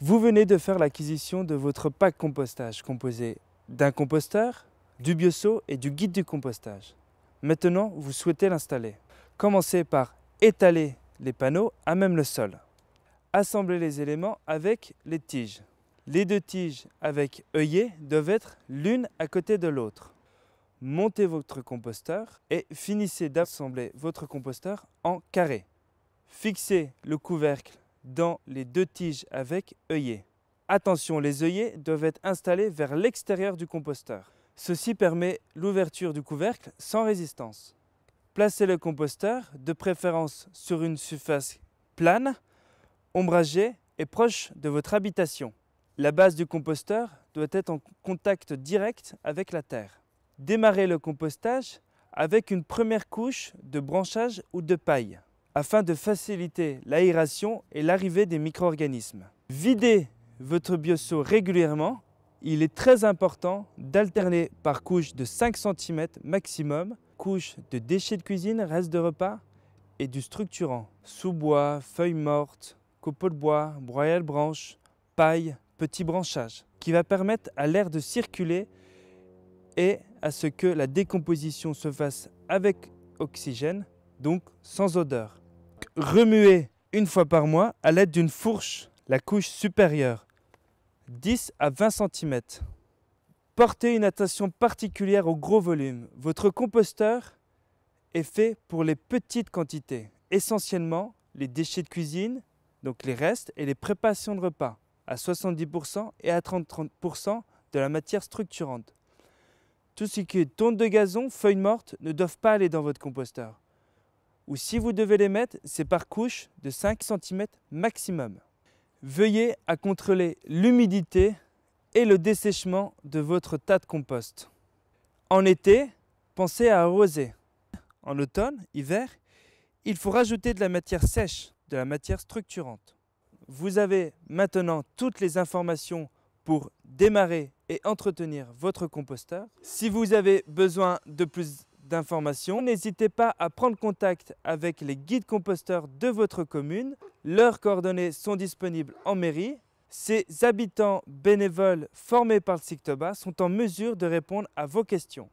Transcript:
Vous venez de faire l'acquisition de votre pack compostage composé d'un composteur, du bioseau et du guide du compostage. Maintenant, vous souhaitez l'installer. Commencez par étaler les panneaux à même le sol. Assemblez les éléments avec les tiges. Les deux tiges avec œillet doivent être l'une à côté de l'autre. Montez votre composteur et finissez d'assembler votre composteur en carré. Fixez le couvercle dans les deux tiges avec œillet. Attention, les œillets doivent être installés vers l'extérieur du composteur. Ceci permet l'ouverture du couvercle sans résistance. Placez le composteur, de préférence sur une surface plane, ombragée et proche de votre habitation. La base du composteur doit être en contact direct avec la terre. Démarrez le compostage avec une première couche de branchage ou de paille, afin de faciliter l'aération et l'arrivée des micro-organismes. Videz votre bioseau régulièrement. Il est très important d'alterner par couche de 5 cm maximum, couche de déchets de cuisine, restes de repas et du structurant, sous-bois, feuilles mortes, copeaux de bois, broyales branches, paille, petits branchages, qui va permettre à l'air de circuler et à ce que la décomposition se fasse avec oxygène, donc sans odeur. Remuez une fois par mois à l'aide d'une fourche la couche supérieure, 10 à 20 cm. Portez une attention particulière au gros volume. Votre composteur est fait pour les petites quantités, essentiellement les déchets de cuisine, donc les restes et les préparations de repas, à 70% et à 30% de la matière structurante. Tout ce qui est tonte de gazon, feuilles mortes ne doivent pas aller dans votre composteur. Ou si vous devez les mettre, c'est par couche de 5 cm maximum. Veuillez à contrôler l'humidité et le dessèchement de votre tas de compost. En été, pensez à arroser. En automne, hiver, il faut rajouter de la matière sèche, de la matière structurante. Vous avez maintenant toutes les informations pour démarrer et entretenir votre composteur. Si vous avez besoin de plus d'informations, n'hésitez pas à prendre contact avec les guides composteurs de votre commune. Leurs coordonnées sont disponibles en mairie. Ces habitants bénévoles formés par le SICTOBA sont en mesure de répondre à vos questions.